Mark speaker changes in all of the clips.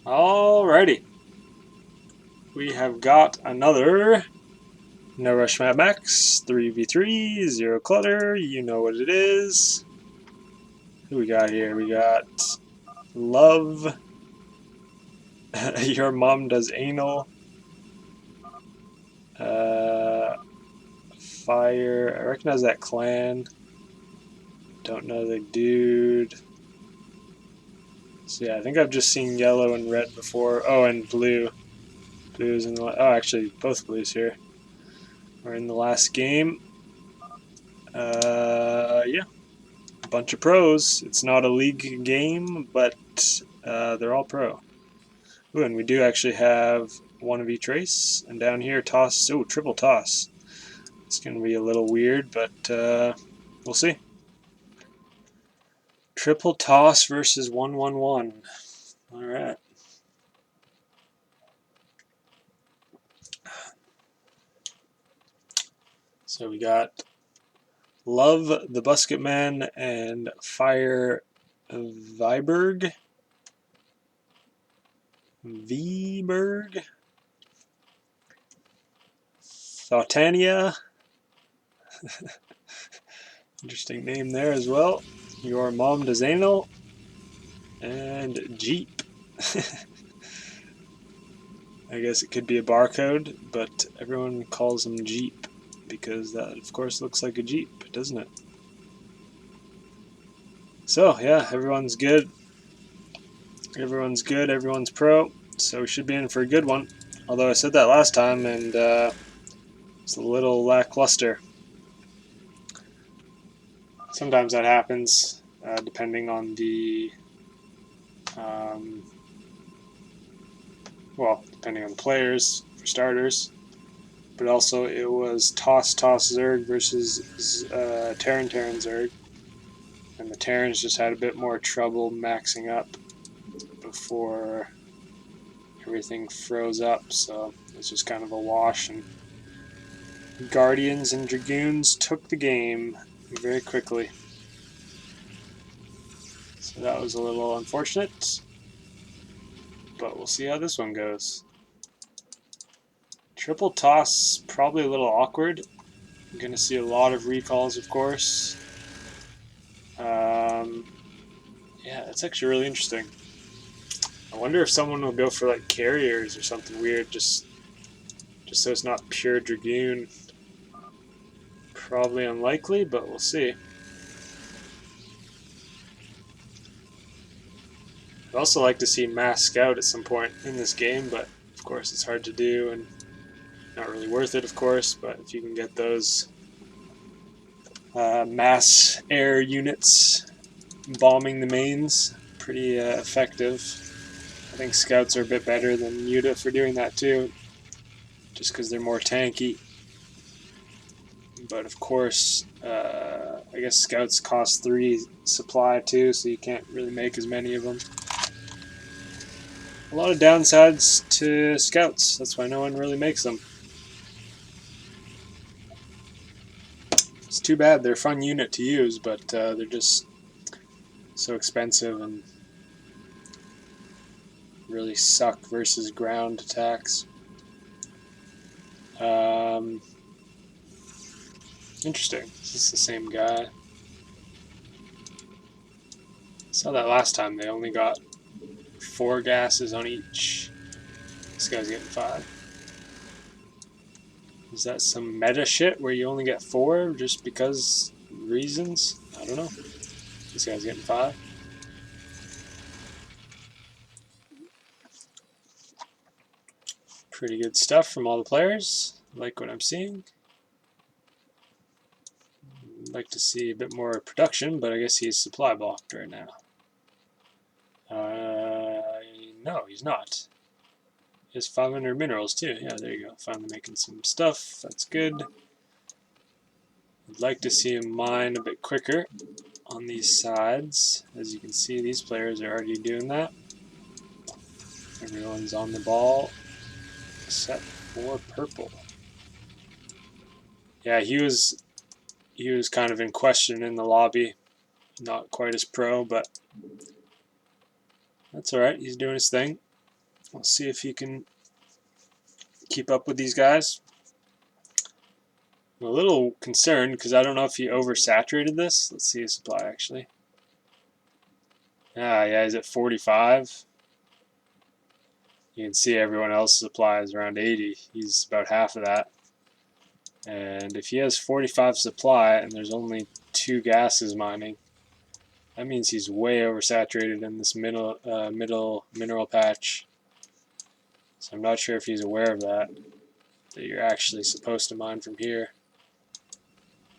Speaker 1: Alrighty. We have got another No Rush Mad Max 3v3, zero clutter, you know what it is. Who we got here? We got Love. Your mom does anal. Fire. I recognize that clan. Don't know the dude. So yeah, I think I've just seen yellow and red before. Oh, and blue. Blue's in the. Oh, actually, both blues here. We're in the last game. Yeah. A bunch of pros. It's not a league game, but they're all pro. Ooh, and we do actually have one of each race. And down here, toss. Oh, triple toss. It's going to be a little weird, but we'll see. Triple toss versus 1-1-1. All right. So we got Love the Busket Man and Fire Viberg. Thotania. Interesting name there as well. Your mom does anal. And Jeep. I guess it could be a barcode, but everyone calls him Jeep because that, of course, looks like a Jeep, doesn't it? So, yeah, everyone's good. Everyone's good, everyone's pro, so we should be in for a good one. Although I said that last time, and it's a little lackluster. Sometimes that happens, depending on the, depending on the players, for starters. But also it was Toss Zerg versus Terran Zerg. And the Terrans just had a bit more trouble maxing up before everything froze up, so it's just kind of a wash, and Guardians and Dragoons took the game very quickly. So that was a little unfortunate, but we'll see how this one goes. Triple toss, probably a little awkward. I'm going to see a lot of recalls, of course. Yeah, that's actually really interesting. I wonder if someone will go for like carriers or something weird, just so it's not pure Dragoon. Probably unlikely, but we'll see. I'd also like to see Mass Scout at some point in this game, but of course it's hard to do and not really worth it, of course, but if you can get those mass air units bombing the mains, pretty effective. I think Scouts are a bit better than Muta for doing that too, just because they're more tanky. But of course, I guess Scouts cost 3 supply too, so you can't really make as many of them. A lot of downsides to Scouts, that's why no one really makes them. It's too bad, they're a fun unit to use, but they're just so expensive and really suck versus ground attacks. Interesting. Is this the same guy? I saw that last time. They only got 4 gases on each. This guy's getting 5. Is that some meta shit where you only get 4 just because reasons? I don't know. This guy's getting 5. Pretty good stuff from all the players. Like what I'm seeing. I'd like to see a bit more production, but I guess he's supply blocked right now. No, he's not. He has 500 minerals too. Yeah, there you go. Finally making some stuff. That's good. I'd like to see him mine a bit quicker on these sides. As you can see, these players are already doing that. Everyone's on the ball except for purple. Yeah, he was kind of in question in the lobby. Not quite as pro, but that's alright. He's doing his thing. We'll see if he can keep up with these guys. I'm a little concerned because I don't know if he oversaturated this. Let's see his supply actually. Ah, yeah, he's at 45. You can see everyone else's supply is around 80. He's about half of that. And if he has 45 supply and there's only 2 gases mining, that means he's way oversaturated in this middle mineral patch. So I'm not sure if he's aware of that you're actually supposed to mine from here.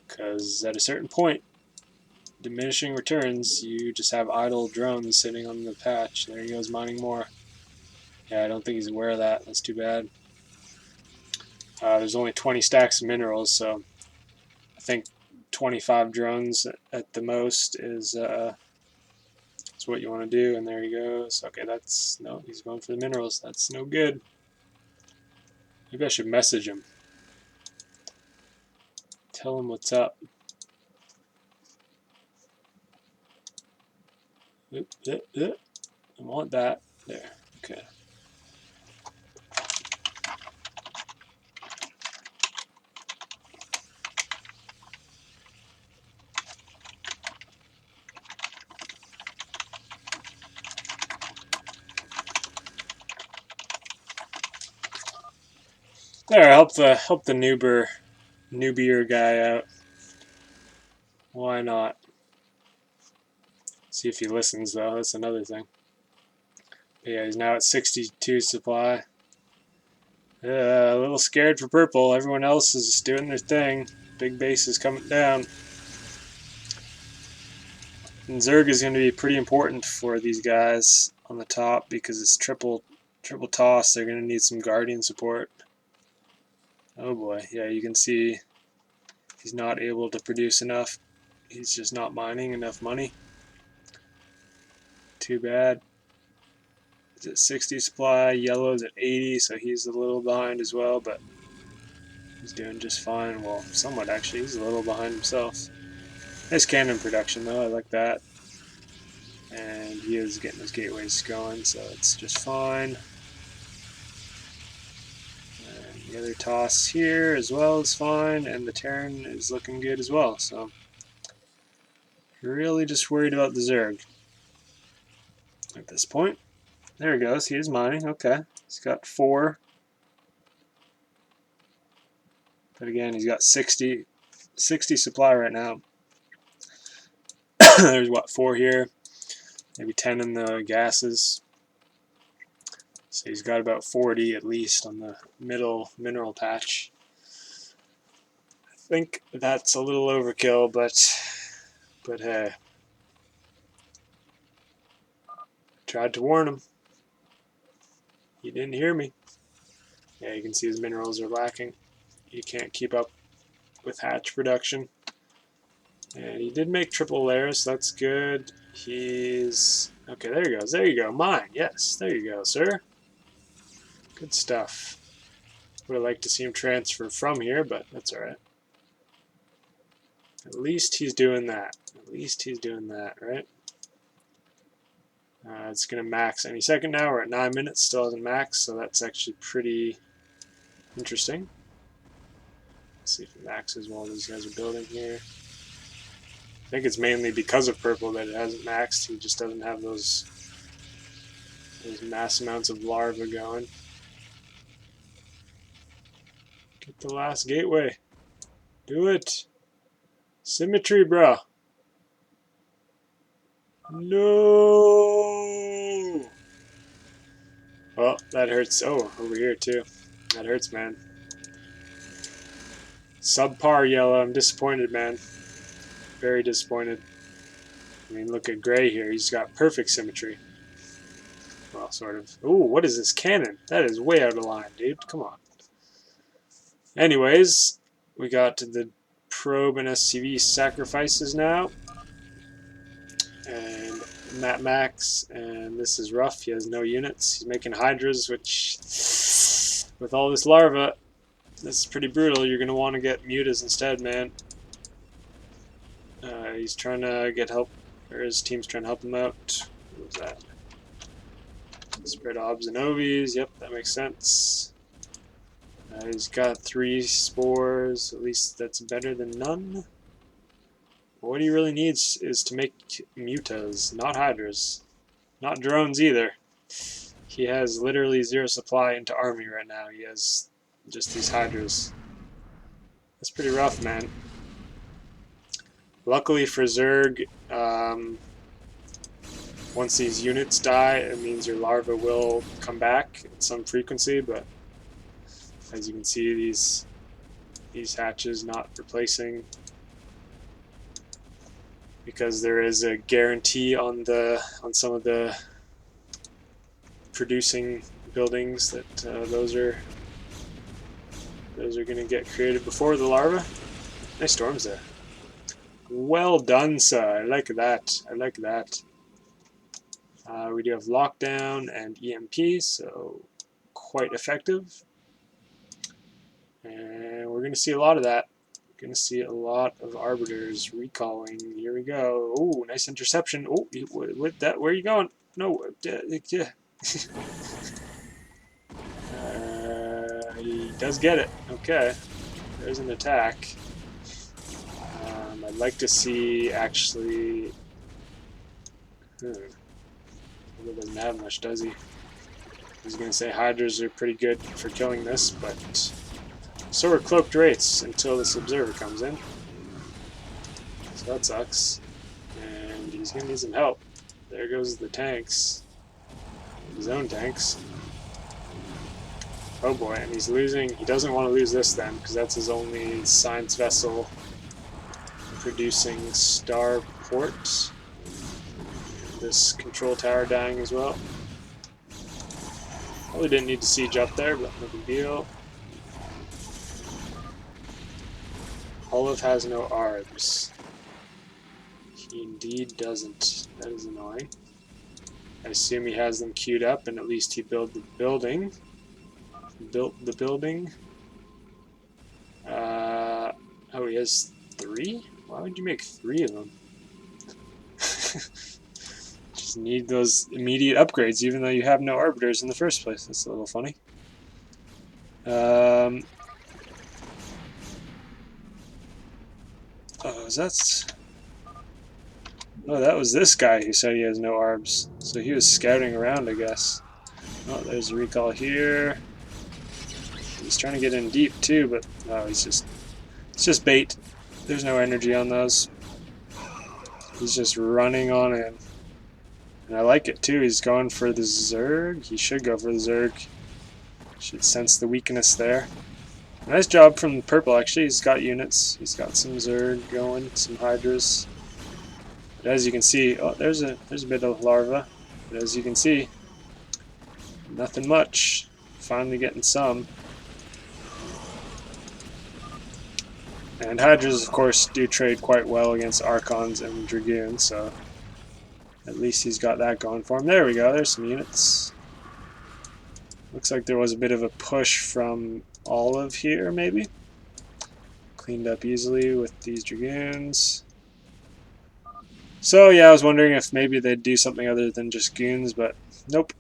Speaker 1: Because at a certain point, diminishing returns, you just have idle drones sitting on the patch. There he goes mining more. Yeah, I don't think he's aware of that. That's too bad. There's only 20 stacks of minerals, so I think 25 drones at the most is what you want to do. And there he goes. Okay, that's no, he's going for the minerals. That's no good. Maybe I should message him. Tell him what's up. I want that. There. Okay. There, help the newbier guy out. Why not? See if he listens though. That's another thing. But yeah, he's now at 62 supply. A little scared for purple. Everyone else is just doing their thing. Big base is coming down. And Zerg is going to be pretty important for these guys on the top because it's triple toss. They're going to need some guardian support. Oh boy, yeah, you can see he's not able to produce enough. He's just not mining enough money. Too bad. He's at 60 supply. Yellow's at 80, so he's a little behind as well, but he's doing just fine. Well, somewhat actually. He's a little behind himself. Nice cannon production though. I like that. And he is getting his gateways going, so it's just fine. And the other toss here as well is fine, and the Terran is looking good as well. So really just worried about the Zerg at this point. There he goes. He is mining. Okay. He's got 4. But again, he's got 60 supply right now. There's what, 4 here. Maybe 10 in the gases. So he's got about 40 at least on the middle mineral patch. I think that's a little overkill, but hey. Tried to warn him. He didn't hear me. Yeah, you can see his minerals are lacking. He can't keep up with hatch production. And he did make triple layers, so that's good. He's... Okay, there he goes. There you go. Mine. Yes, there you go, sir. Good stuff. Would have liked to see him transfer from here, but that's alright. At least he's doing that. At least he's doing that, right? It's going to max any second now. We're at 9 minutes. Still hasn't maxed, so that's actually pretty interesting. Let's see if it maxes while these guys are building here. I think it's mainly because of purple that it hasn't maxed. He just doesn't have those mass amounts of larvae going. Get the last gateway. Do it. Symmetry, bro. No. Well, that hurts. Oh, over here too. That hurts, man. Subpar yellow. I'm disappointed, man. Very disappointed. I mean, look at gray here. He's got perfect symmetry. Well, sort of. Ooh, what is this cannon? That is way out of line, dude. Come on. Anyways, we got to the probe and SCV sacrifices now. And Matt Max, and this is rough. He has no units. He's making hydras, which, with all this larva, this is pretty brutal. You're going to want to get mutas instead, man. He's trying to get help, or his team's trying to help him out. What was that? Spread obs and ovies. Yep, that makes sense. He's got 3 spores. At least that's better than none. What he really needs is to make mutas, not hydras. Not drones either. He has literally 0 supply into army right now. He has just these hydras. That's pretty rough, man. Luckily for Zerg, once these units die, it means your larva will come back at some frequency, but as you can see, these hatches not replacing, because there is a guarantee on some of the producing buildings that those are going to get created before the larva. Nice storms there. Well done, sir. I like that. I like that. We do have lockdown and EMP, so quite effective. And we're going to see a lot of that. We're going to see a lot of arbiters recalling. Here we go. Oh, nice interception. Oh, with that, where are you going? No, yeah. He does get it. Okay, there's an attack. I'd like to see actually. He doesn't have much, does he? I was going to say hydras are pretty good for killing this, but so are cloaked wraiths until this observer comes in. So that sucks. And he's going to need some help. There goes the tanks. His own tanks. Oh boy, and he's losing. He doesn't want to lose this then, because that's his only science vessel producing starport. This control tower dying as well. Probably didn't need to siege up there, but no big deal. Olive has no arbs. He indeed doesn't. That is annoying. I assume he has them queued up, and at least he built the building. Oh, he has 3? Why would you make 3 of them? Just need those immediate upgrades, even though you have no arbiters in the first place. That's a little funny. Oh, that was this guy who said he has no arbs. So he was scouting around, I guess. Oh, there's a recall here. He's trying to get in deep too, but no, it's just bait. There's no energy on those. He's just running on in. And I like it too. He's going for the Zerg. He should go for the Zerg. Should sense the weakness there. Nice job from purple, actually. He's got units. He's got some Zerg going, some hydras. But as you can see, oh, there's a bit of larva. But as you can see, nothing much. Finally getting some. And hydras, of course, do trade quite well against archons and dragoons, so at least he's got that going for him. There we go. There's some units. Looks like there was a bit of a push from Olive here, maybe. Cleaned up easily with these dragoons. So, yeah, I was wondering if maybe they'd do something other than just goons, but nope.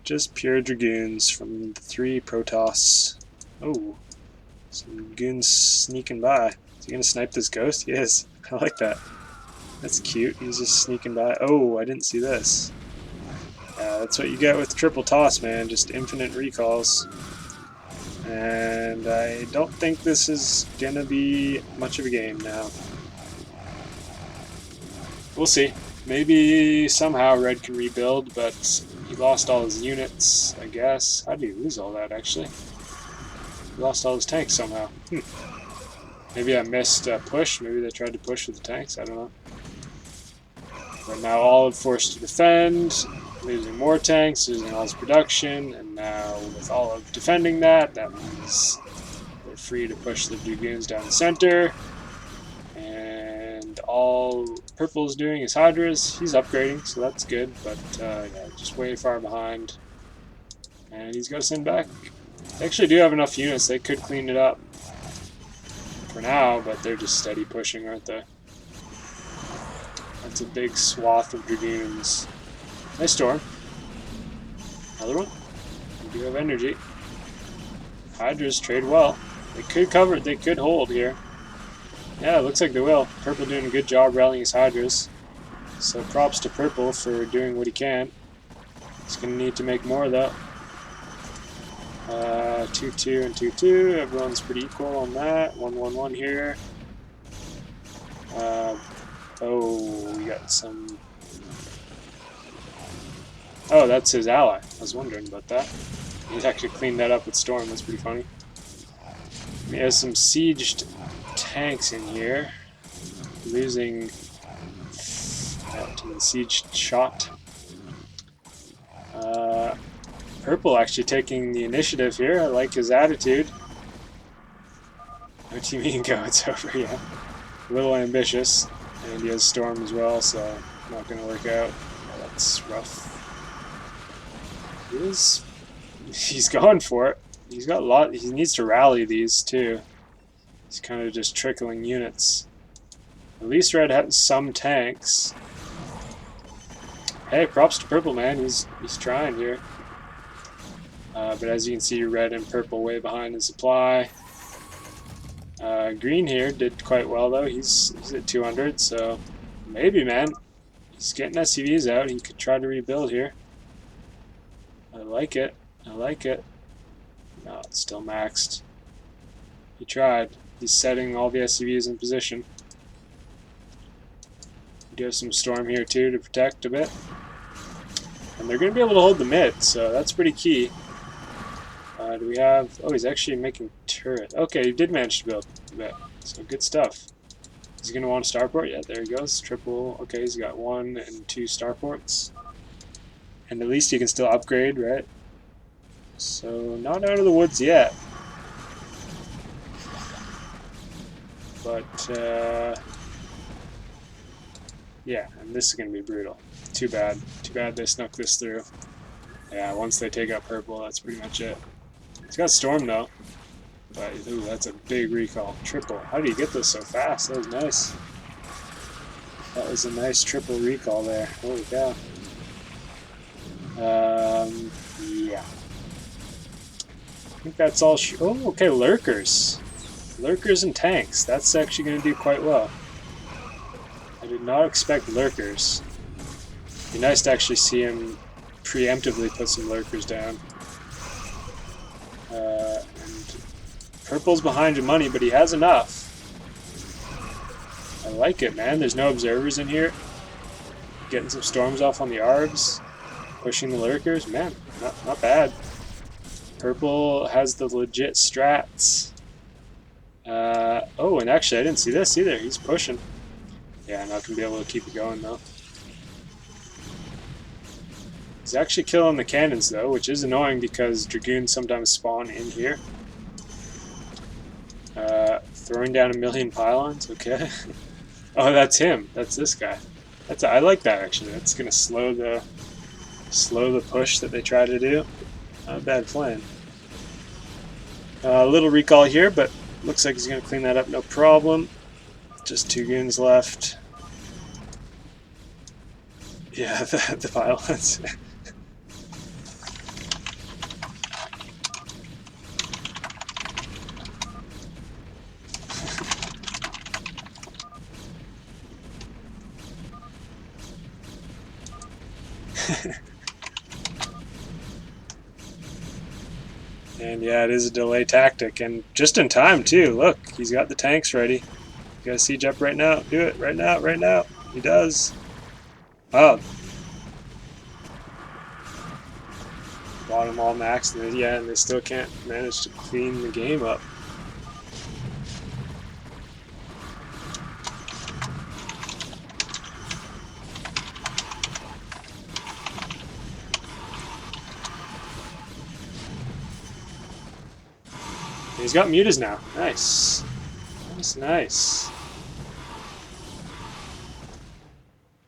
Speaker 1: Just pure dragoons from the 3 Protoss. Oh, some goons sneaking by. Is he going to snipe this ghost? He is. I like that. That's cute. He's just sneaking by. Oh, I didn't see this. That's what you get with triple toss, man. Just infinite recalls. And I don't think this is going to be much of a game now. We'll see. Maybe somehow Red can rebuild, but he lost all his units, I guess. How did he lose all that, actually? He lost all his tanks somehow. Maybe I missed a push. Maybe they tried to push with the tanks. I don't know. But now Olive forced to defend, losing more tanks, losing all his production, and now with Olive defending that, that means they're free to push the dragoons down the center. And all Purple is doing is hydras. He's upgrading, so that's good, but yeah, just way far behind. And he's got to send back. They actually do have enough units. They could clean it up for now, but they're just steady pushing, aren't they? That's a big swath of dragoons. Nice storm. They do have energy. Hydras trade well. They could cover. They could hold here. Yeah, it looks like they will. Purple doing a good job rallying his Hydras. So props to Purple for doing what he can. He's going to need to make more though. 2-2 and 2-2. Everyone's pretty equal on that. 1-1-1 here. Oh, we got some. Oh, that's his ally. I was wondering about that. He's actually cleaned that up with Storm. That's pretty funny. He has some sieged tanks in here. Losing to the sieged shot. Purple actually taking the initiative here. I like his attitude. What do you mean go? It's over, yeah. A little ambitious. And he has Storm as well, so not going to work out. Yeah, that's rough. He's going for it. He's got a lot. He needs to rally these too. He's kind of just trickling units. At least Red has some tanks. Hey, props to Purple, man. He's trying here. But as you can see, Red and Purple way behind in supply. Green here did quite well though. He's at 200, so maybe, man. He's getting SCVs out. He could try to rebuild here. I like it. I like it. No, it's still maxed. He tried. He's setting all the SCVs in position. We do have some Storm here too to protect a bit. And they're going to be able to hold the mid, so that's pretty key. Do we have... Oh, he's actually making turret. Okay, he did manage to build a bit. So good stuff. Is he going to want a starport? Yeah, there he goes. Triple. Okay, he's got 1 and 2 starports. And at least he can still upgrade, right? So, not out of the woods yet. But, yeah, and this is going to be brutal. Too bad. Too bad they snuck this through. Yeah, once they take out Purple, that's pretty much it. He's got Storm, though. But, ooh, that's a big recall. Triple. How do you get this so fast? That was nice. That was a nice triple recall there. Holy cow. Yeah. I think that's all. Oh, okay, Lurkers. Lurkers and tanks. That's actually going to do quite well. I did not expect Lurkers. It'd be nice to actually see him preemptively put some Lurkers down. And Purple's behind in money, but he has enough. I like it, man. There's no observers in here. Getting some Storms off on the Arbs. Pushing the Lurkers. Man, not bad. Purple has the legit strats. Oh, and actually I didn't see this either. He's pushing. Yeah, not going to be able to keep it going though. He's actually killing the cannons though, which is annoying because Dragoons sometimes spawn in here. Throwing down 1,000,000 pylons, okay. Oh, that's him. That's this guy. I like that actually. That's going to slow the push that they try to do. Not a bad plan. A little recall here, but looks like he's going to clean that up no problem. Just 2 goons left. Yeah, the violence. And yeah, it is a delay tactic, and just in time too. Look, he's got the tanks ready. You guys siege up right now. Do it right now, right now. He does. Wow. Bought them all maxed, and yeah, and they still can't manage to clean the game up. He's got mutas now. Nice. Nice.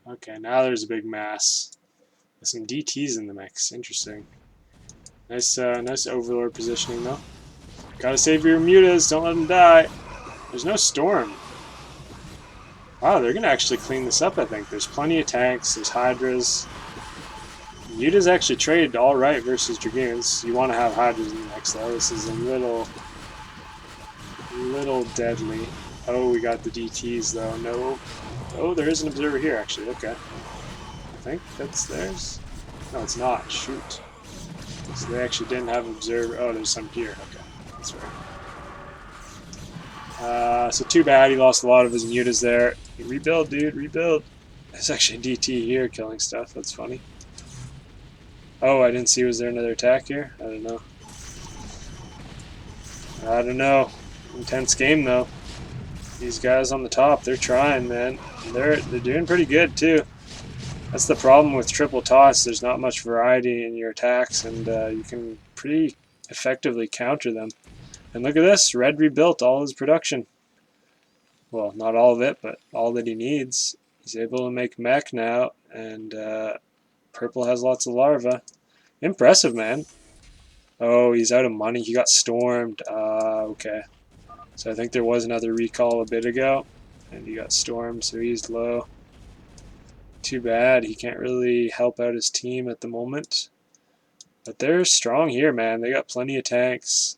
Speaker 1: Okay, now there's a big mass. With some DTs in the mix. Interesting. Nice nice overlord positioning though. Gotta save your mutas, don't let them die. There's no storm. Wow, they're gonna actually clean this up, I think. There's plenty of tanks, there's hydras. Uta's actually traded all right versus Dragoons. You want to have Hydrogen next though. This is a little deadly. Oh, we got the DTs though. No. Oh, there is an observer here actually. Okay. I think that's theirs. No, it's not. Shoot. So they actually didn't have an observer. Oh, there's some here. Okay. That's right. So too bad he lost a lot of his mutas there. Rebuild, dude. Rebuild. There's actually a DT here killing stuff. That's funny. Oh, I didn't see. Was there another attack here? I don't know. I don't know. Intense game though. These guys on the top, they're trying, man. They're doing pretty good too. That's the problem with triple toss. There's not much variety in your attacks, and you can pretty effectively counter them. And look at this. Red rebuilt all his production. Well, not all of it, but all that he needs. He's able to make mech now, and purple has lots of larvae. Impressive, man. Oh, he's out of money. He got stormed. Okay. So I think there was another recall a bit ago, and he got stormed, so he's low. Too bad. He can't really help out his team at the moment. But they're strong here, man. They got plenty of tanks.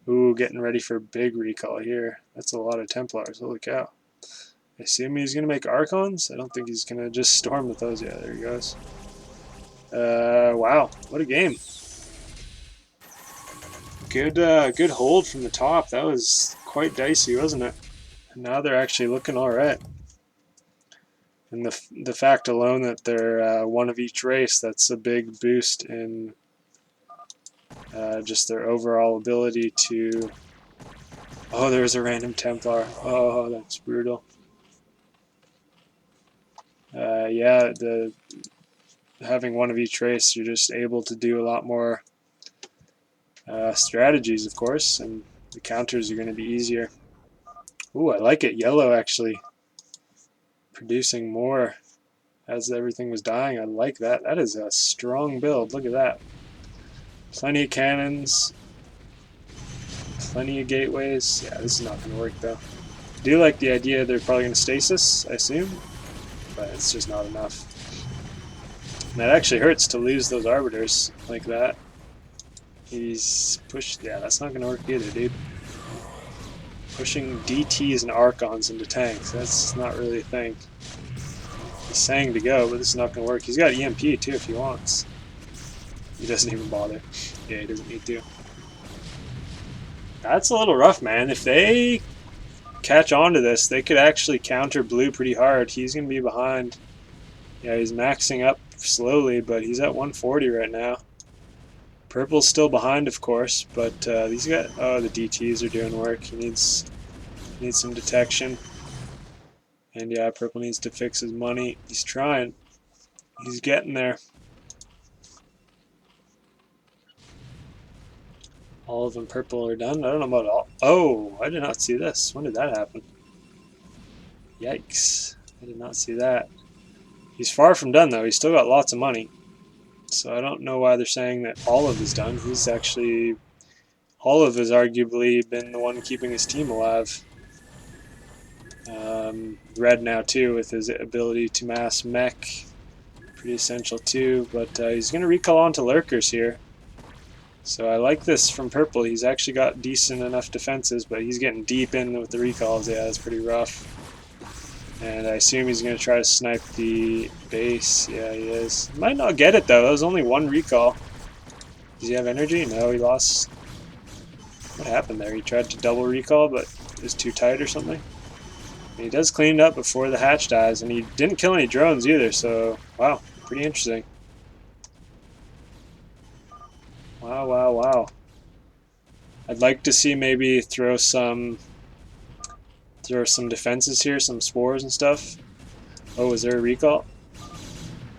Speaker 1: Ooh, getting ready for a big recall here. That's a lot of Templars. Holy cow. I assume he's going to make Archons? I don't think he's going to just storm with those. Yeah, there he goes. Wow. What a game. Good hold from the top. That was quite dicey, wasn't it? And now they're actually looking all right. And the fact alone that they're one of each race, that's a big boost in just their overall ability to... Oh, there's a random Templar. Oh, that's brutal. Yeah, having one of each race, you're just able to do a lot more strategies, of course, and the counters are going to be easier. Ooh, I like it. Yellow actually producing more as everything was dying. I like that. That is a strong build. Look at that. Plenty of cannons. Plenty of gateways. Yeah, this is not going to work though. I do like the idea they're probably going to stasis, I assume, but it's just not enough. And that actually hurts to lose those arbiters like that. He's pushed. Yeah, that's not going to work either, dude. Pushing DTs and Archons into tanks. That's not really a thing. He's saying to go, but this is not going to work. He's got EMP too if he wants. He doesn't even bother. Yeah, he doesn't need to. That's a little rough, man. If they catch on to this, they could actually counter blue pretty hard. He's going to be behind. Yeah, he's maxing up slowly, but he's at 140 right now. Purple's still behind, of course, but these guys... Oh, the DTs are doing work. He needs some detection. And yeah, purple needs to fix his money. He's trying. He's getting there. All of them purple are done. I don't know about all... Oh, I did not see this. When did that happen? Yikes. I did not see that. He's far from done, though. He's still got lots of money. So I don't know why they're saying that all of is done. He's actually... Olive has arguably been the one keeping his team alive. Red now, too, with his ability to mass mech. Pretty essential, too. But he's going to recall onto lurkers here. So I like this from purple. He's actually got decent enough defenses, but he's getting deep in with the recalls. Yeah, that's pretty rough. And I assume he's going to try to snipe the base. Yeah, he is. Might not get it, though. That was only one recall. Does he have energy? No, he lost. What happened there? He tried to double recall, but it was too tight or something. And he does clean it up before the hatch dies, and he didn't kill any drones either, so wow, pretty interesting. Wow, wow, wow. I'd like to see maybe throw some defenses here, some spores and stuff. Oh, is there a recall?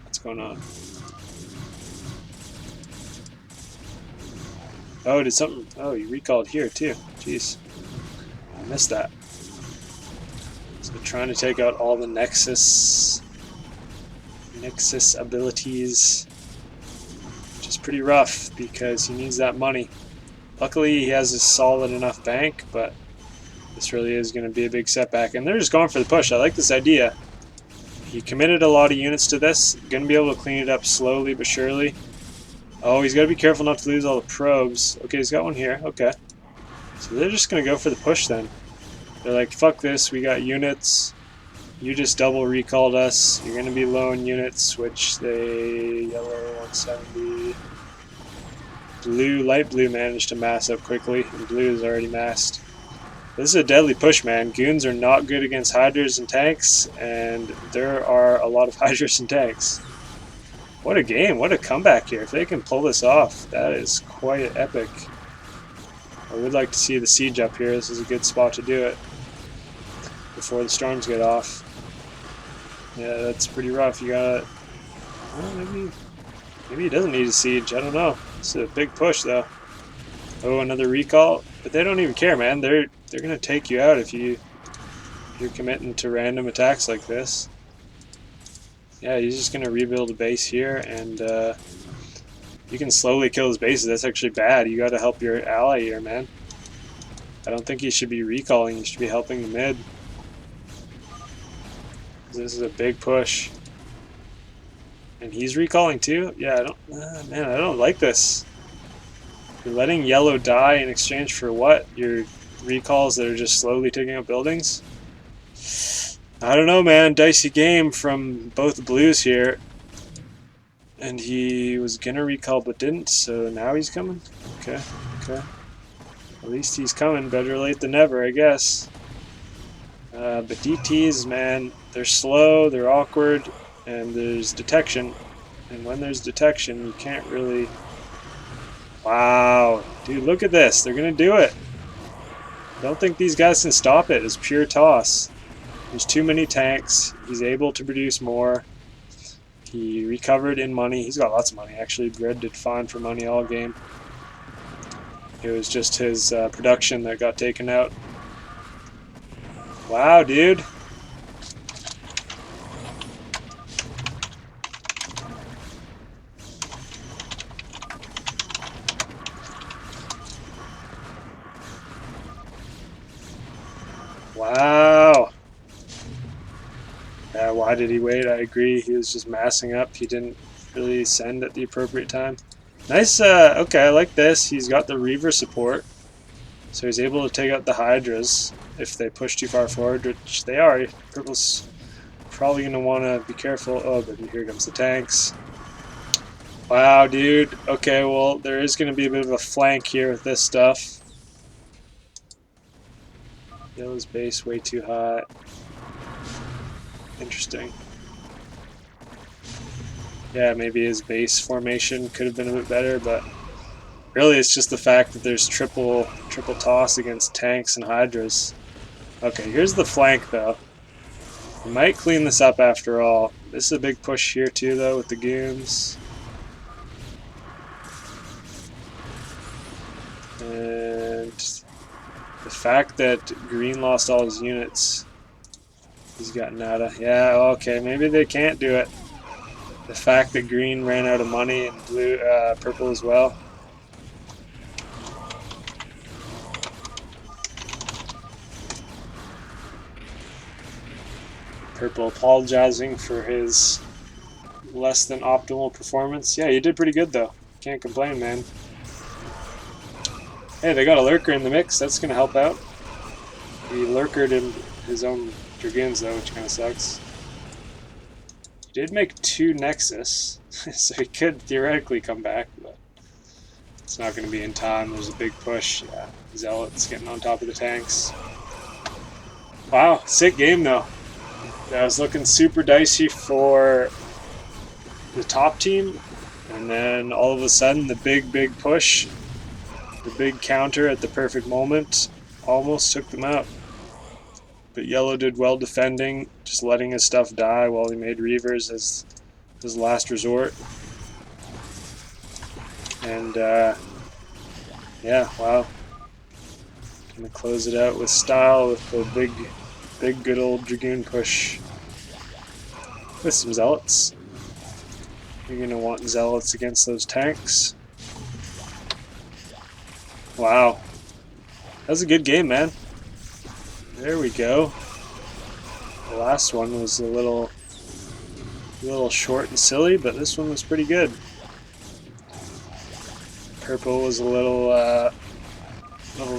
Speaker 1: What's going on? Oh, did something... Oh, you recalled here too. Jeez. I missed that. So trying to take out all the Nexus abilities. Which is pretty rough because he needs that money. Luckily he has a solid enough bank, but this really is going to be a big setback. And they're just going for the push. I like this idea. He committed a lot of units to this. Gonna be able to clean it up slowly but surely. Oh, he's got to be careful not to lose all the probes. Okay, he's got one here. Okay. So they're just going to go for the push then. They're like, fuck this, we got units. You just double recalled us. You're going to be low in units, which they... Yellow, 170. Blue, light blue managed to mass up quickly, and blue is already massed. This is a deadly push, man. Goons are not good against Hydras and tanks, and there are a lot of Hydras and tanks. What a game, what a comeback here. If they can pull this off, that is quite epic. I would like to see the siege up here. This is a good spot to do it before the storms get off. Yeah, that's pretty rough. You got... Well, maybe he doesn't need a siege. I don't know. It's a big push, though. Oh, another recall. But they don't even care, man. They're going to take you out if you're committing to random attacks like this. Yeah, he's just going to rebuild a base here, and you can slowly kill his bases. That's actually bad. You got to help your ally here, man. I don't think he should be recalling. He should be helping the mid. This is a big push. And he's recalling too? Yeah, man, I don't like this. You're letting yellow die in exchange for what? Your recalls that are just slowly taking out buildings? I don't know, man. Dicey game from both blues here. And he was gonna recall but didn't, so now he's coming? Okay, okay. At least he's coming. Better late than never, I guess. But DTs, man, they're slow, they're awkward, and there's detection. And when there's detection, you can't really... Wow. Dude, look at this. They're gonna do it. Don't think these guys can stop it. It's pure toss. There's too many tanks. He's able to produce more. He recovered in money. He's got lots of money, actually. Red did fine for money all game. It was just his production that got taken out. Wow, dude. Wow. Why did he wait? I agree. He was just massing up. He didn't really send at the appropriate time. Nice. Okay, I like this. He's got the Reaver support. So he's able to take out the Hydras if they push too far forward, which they are. Purple's probably going to want to be careful. Oh, but here comes the tanks. Wow, dude. Okay, well, there is going to be a bit of a flank here with this stuff. Yellow's base way too high. Interesting. Yeah, maybe his base formation could have been a bit better, but really it's just the fact that there's triple toss against tanks and Hydras. Okay, here's the flank though. We might clean this up after all. This is a big push here too though with the goons. And the fact that green lost all his units. He's got nada. Yeah, okay, maybe they can't do it. The fact that green ran out of money and blue, purple as well. Purple apologizing for his less than optimal performance. Yeah, you did pretty good though. Can't complain, man. Hey, they got a lurker in the mix. That's gonna help out. He lurkered in his own Dragoons though, which kind of sucks. He did make 2 Nexus, so he could theoretically come back, but it's not going to be in time. There's a big push. Yeah, Zealots getting on top of the tanks. Wow, sick game though. That was looking super dicey for the top team, and then all of a sudden the big push, the big counter at the perfect moment, almost took them out. But yellow did well defending, just letting his stuff die while he made Reavers as his last resort. And yeah, wow. Gonna close it out with style with the big good old Dragoon push with some Zealots. You're gonna want Zealots against those tanks. Wow. That was a good game, man. There we go. The last one was a little A little short and silly, but this one was pretty good. Purple was a little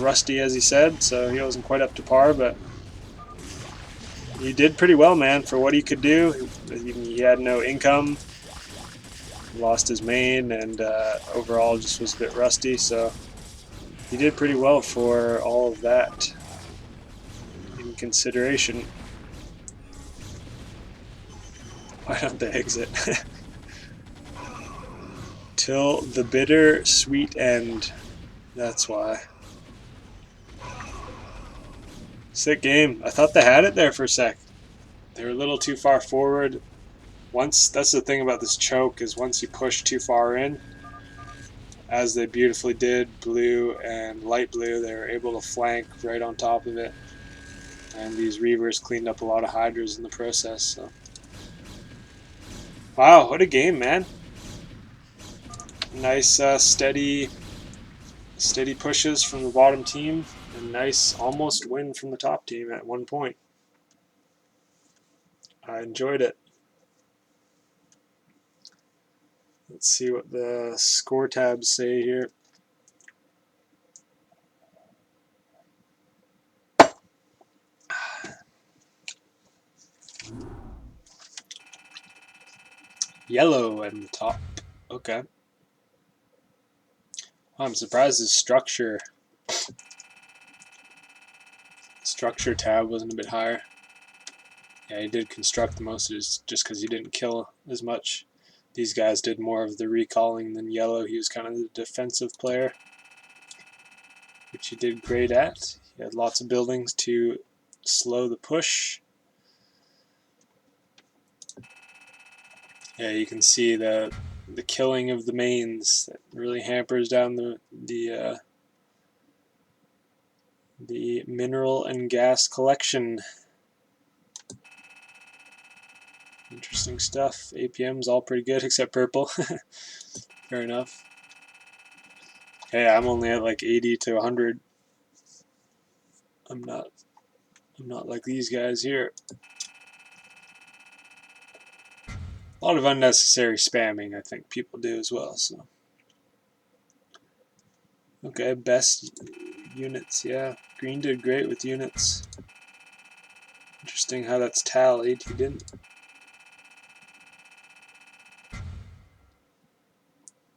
Speaker 1: rusty, as he said, so he wasn't quite up to par, but he did pretty well, man, for what he could do. He had no income, lost his main, and overall just was a bit rusty, so he did pretty well for all of that in consideration. Why don't they exit? Till the bitter sweet end. That's why. Sick game. I thought they had it there for a sec. They were a little too far forward. That's the thing about this choke, is once you push too far in, as they beautifully did, blue and light blue, they were able to flank right on top of it. And these Reavers cleaned up a lot of Hydras in the process. So. Wow, what a game, man. Nice steady pushes from the bottom team, and nice almost win from the top team at one point. I enjoyed it. Let's see what the score tabs say here. Yellow at the top. Okay. I'm surprised his structure tab wasn't a bit higher. Yeah, he did construct the most of his, just because he didn't kill as much. These guys did more of the recalling than yellow. He was kind of the defensive player, which he did great at. He had lots of buildings to slow the push. Yeah, you can see the killing of the mains that really hampers down the mineral and gas collection. Interesting stuff. APM's all pretty good except purple. Fair enough. Hey, I'm only at like 80 to 100. I'm not like these guys here. A lot of unnecessary spamming, I think people do as well. So, okay, best units. Yeah, green did great with units. Interesting how that's tallied. He didn't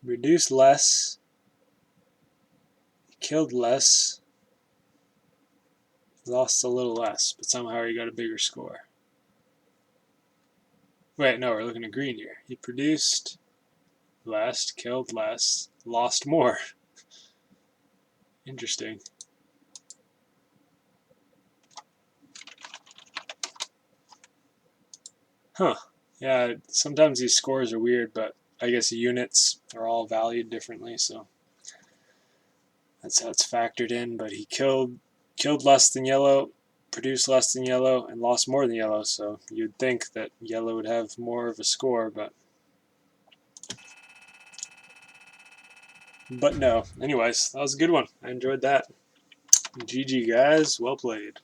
Speaker 1: reduce less. He killed less. He lost a little less, but somehow he got a bigger score. Wait, no, we're looking at green here. He produced less, killed less, lost more. Interesting. Huh. Yeah, sometimes these scores are weird, but I guess the units are all valued differently, so that's how it's factored in. But he killed less than yellow, produced less than yellow, and lost more than yellow, so you'd think that yellow would have more of a score, but no. Anyways, that was a good one. I enjoyed that. GG, guys. Well played.